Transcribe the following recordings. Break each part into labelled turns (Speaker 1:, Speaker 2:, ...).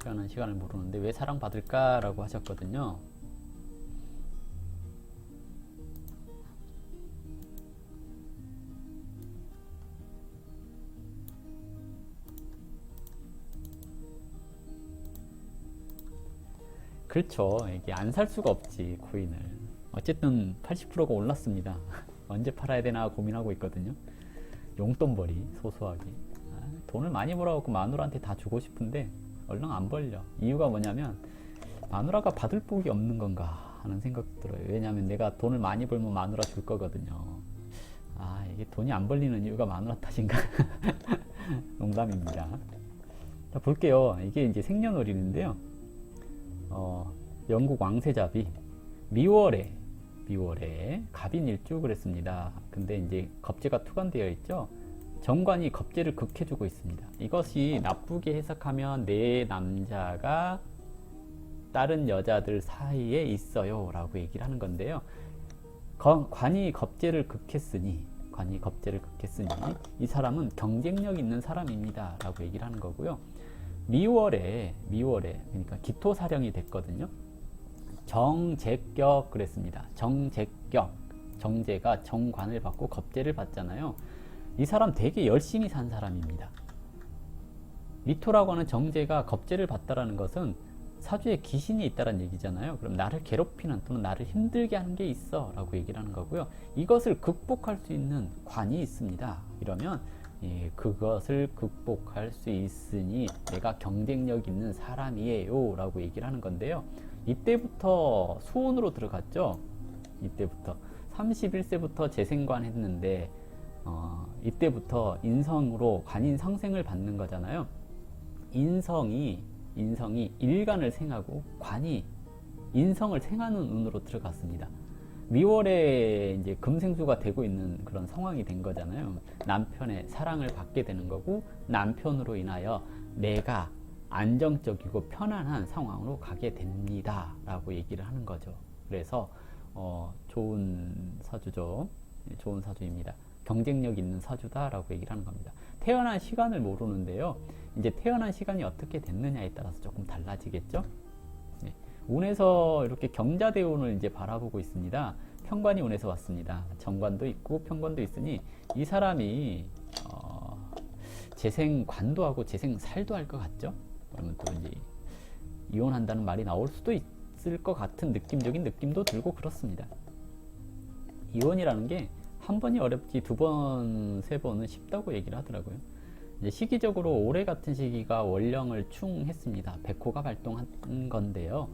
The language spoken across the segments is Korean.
Speaker 1: 태어난 시간을 모르는데 왜 사랑받을까? 라고 하셨거든요. 그렇죠. 이게 안 살 수가 없지, 코인을. 어쨌든 80%가 올랐습니다. 언제 팔아야 되나 고민하고 있거든요. 용돈벌이, 소소하게. 돈을 많이 벌어갖고 마누라한테 다 주고 싶은데 얼른 안 벌려. 이유가 뭐냐면 마누라가 받을 복이 없는 건가 하는 생각 들어요. 왜냐면 내가 돈을 많이 벌면 마누라 줄 거거든요. 이게 돈이 안 벌리는 이유가 마누라 탓인가? 농담입니다. 자, 볼게요. 이게 이제 생년월일인데요. 영국 왕세자비 미월에 갑인일주 그랬습니다. 근데 이제 겁재가 투관되어 있죠. 정관이 겁재를 극해주고 있습니다. 이것이 나쁘게 해석하면 내 남자가 다른 여자들 사이에 있어요 라고 얘기를 하는 건데요. 관이 겁재를 극했으니 이 사람은 경쟁력 있는 사람입니다 라고 얘기를 하는 거고요. 미월에 그러니까 기토사령이 됐거든요. 정제격 그랬습니다. 정제가 정관을 받고 겁재를 받잖아요. 이 사람 되게 열심히 산 사람입니다. 미토라고 하는 정제가 겁재를 받다라는 것은 사주에 귀신이 있다는 얘기잖아요. 그럼 나를 괴롭히는 또는 나를 힘들게 하는 게 있어 라고 얘기를 하는 거고요. 이것을 극복할 수 있는 관이 있습니다. 이러면 그것을 극복할 수 있으니 내가 경쟁력 있는 사람이에요 라고 얘기를 하는 건데요. 이때부터 수운으로 들어갔죠. 이때부터 31세부터 재생관 했는데 이때부터 인성으로 관인 상생을 받는 거잖아요. 인성이 일간을 생하고 관이 인성을 생하는 운으로 들어갔습니다. 미월에 이제 금생수가 되고 있는 그런 상황이 된 거잖아요. 남편의 사랑을 받게 되는 거고 남편으로 인하여 내가 안정적이고 편안한 상황으로 가게 됩니다 라고 얘기를 하는 거죠. 그래서 좋은 사주죠. 좋은 사주입니다. 경쟁력 있는 사주다 라고 얘기를 하는 겁니다. 태어난 시간을 모르는데요. 이제 태어난 시간이 어떻게 됐느냐에 따라서 조금 달라지겠죠. 네. 운에서 이렇게 경자대운을 이제 바라보고 있습니다. 편관이 운에서 왔습니다. 정관도 있고 편관도 있으니 이 사람이 재생관도 하고 재생살도 할 것 같죠. 그러면 또 이제 이혼한다는 말이 나올 수도 있을 것 같은 느낌적인 느낌도 들고 그렇습니다. 이혼이라는 게 한 번이 어렵지 두 번, 세 번은 쉽다고 얘기를 하더라고요. 이제 시기적으로 올해 같은 시기가 월령을 충했습니다. 백호가 발동한 건데요.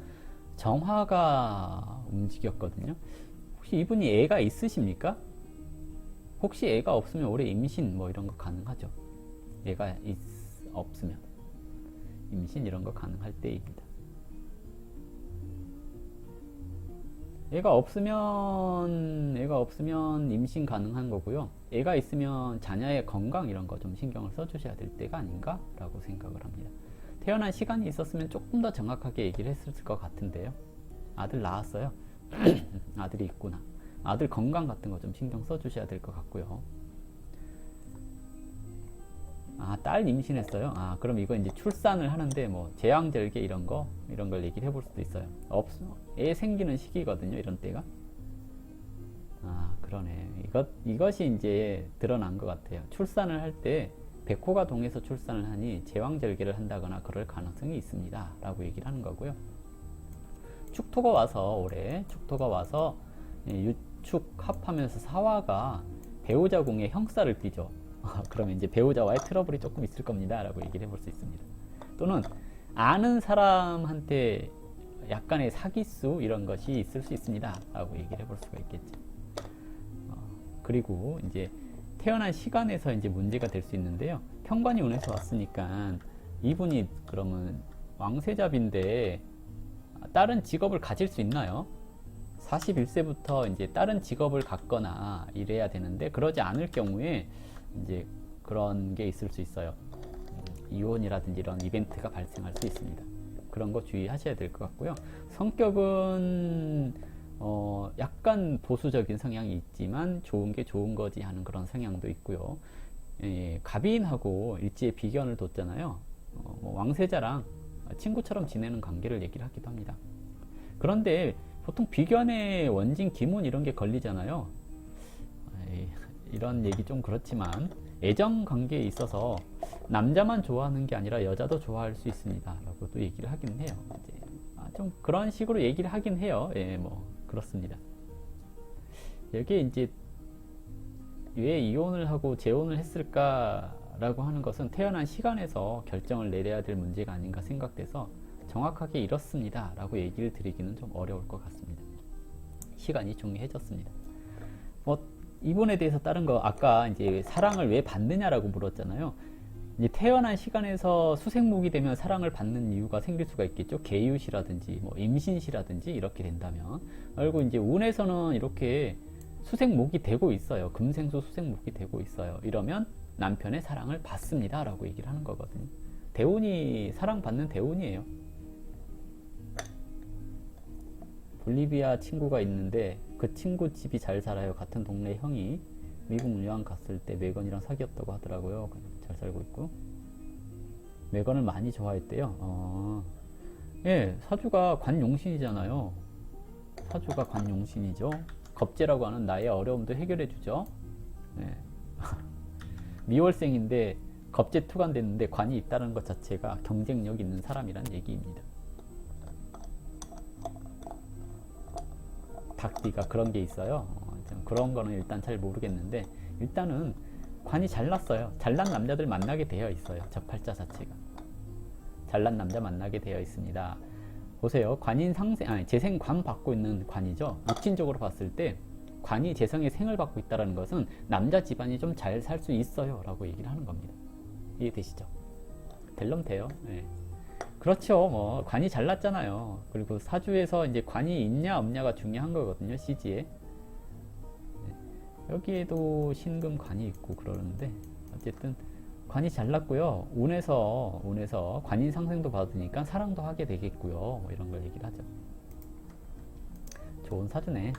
Speaker 1: 정화가 움직였거든요. 혹시 이분이 애가 있으십니까? 혹시 애가 없으면 올해 임신 뭐 이런 거 가능하죠. 애가 없으면 임신 이런 거 가능할 때입니다. 애가 없으면 임신 가능한 거고요. 애가 있으면 자녀의 건강 이런 거 좀 신경을 써주셔야 될 때가 아닌가 라고 생각을 합니다. 태어난 시간이 있었으면 조금 더 정확하게 얘기를 했을 것 같은데요. 아들 낳았어요. 아들이 있구나. 아들 건강 같은 거 좀 신경 써주셔야 될 것 같고요. 딸 임신했어요. 그럼 이거 이제 출산을 하는데 뭐 제왕절개 이런 걸 얘기를 해볼 수도 있어요. 애 생기는 시기거든요. 이런 때가. 그러네. 이것이 이제 드러난 것 같아요. 출산을 할 때 백호가 동해서 출산을 하니 제왕절개를 한다거나 그럴 가능성이 있습니다. 라고 얘기를 하는 거고요. 축토가 와서 올해 축토가 와서 유축 합하면서 사화가 배우자 궁에 형사를 띠죠. 그러면 이제 배우자와의 트러블이 조금 있을 겁니다 라고 얘기를 해볼 수 있습니다. 또는 아는 사람한테 약간의 사기수 이런 것이 있을 수 있습니다 라고 얘기를 해볼 수가 있겠죠. 그리고 이제 태어난 시간에서 이제 문제가 될 수 있는데요. 편관이 운에서 왔으니까 이분이 그러면 왕세잡인데 다른 직업을 가질 수 있나요? 41세부터 이제 다른 직업을 갖거나 이래야 되는데 그러지 않을 경우에 이제 그런 게 있을 수 있어요. 이혼이라든지 이런 이벤트가 발생할 수 있습니다. 그런 거 주의하셔야 될 것 같고요. 성격은 약간 보수적인 성향이 있지만 좋은 게 좋은 거지 하는 그런 성향도 있고요. 갑인하고 일지의 비견을 뒀잖아요. 왕세자랑 친구처럼 지내는 관계를 얘기를 하기도 합니다. 그런데 보통 비견의 원진, 기문 이런 게 걸리잖아요. 이런 얘기 좀 그렇지만 애정 관계에 있어서 남자만 좋아하는 게 아니라 여자도 좋아할 수 있습니다. 라고 또 얘기를 하긴 해요. 이제 좀 그런 식으로 얘기를 하긴 해요. 예, 뭐 그렇습니다. 여기에 이제 왜 이혼을 하고 재혼을 했을까라고 하는 것은 태어난 시간에서 결정을 내려야 될 문제가 아닌가 생각돼서 정확하게 이렇습니다 라고 얘기를 드리기는 좀 어려울 것 같습니다. 시간이 중요해졌습니다. 이 부분에 대해서 다른 거, 아까 이제 사랑을 왜 받느냐라고 물었잖아요. 이제 태어난 시간에서 수생목이 되면 사랑을 받는 이유가 생길 수가 있겠죠. 계유시라든지 뭐 임신시라든지 이렇게 된다면. 그리고 이제 운에서는 이렇게 수생목이 되고 있어요. 금생수 수생목이 되고 있어요. 이러면 남편의 사랑을 받습니다 라고 얘기를 하는 거거든요. 대운이 사랑받는 대운이에요. 볼리비아 친구가 있는데 그 친구 집이 잘 살아요. 같은 동네 형이 미국 유학 갔을 때 메건이랑 사귀었다고 하더라고요. 잘 살고 있고 메건을 많이 좋아했대요. 예, 사주가 관용신이잖아요. 사주가 관용신이죠. 겁재라고 하는 나의 어려움도 해결해 주죠. 예. 미월생인데 겁재 투관됐는데 관이 있다는 것 자체가 경쟁력 있는 사람이란 얘기입니다. 닭띠가 그런 게 있어요. 그런 거는 일단 잘 모르겠는데 일단은 관이 잘났어요. 잘난 남자들 만나게 되어 있어요. 저 팔자 자체가 잘난 남자 만나게 되어 있습니다. 보세요. 관인 상생, 재생 관 받고 있는 관이죠. 육신적으로 봤을 때 관이 재성의 생을 받고 있다는 것은 남자 집안이 좀 잘 살 수 있어요 라고 얘기를 하는 겁니다. 이해되시죠? 될럼 돼요. 네. 그렇죠. 뭐 관이 잘났잖아요. 그리고 사주에서 이제 관이 있냐 없냐가 중요한 거거든요. CG에. 네. 여기에도 신금 관이 있고 그러는데 어쨌든 관이 잘났고요. 운에서 관인 상생도 받으니까 사랑도 하게 되겠고요. 뭐 이런 걸 얘기를 하죠. 좋은 사주네.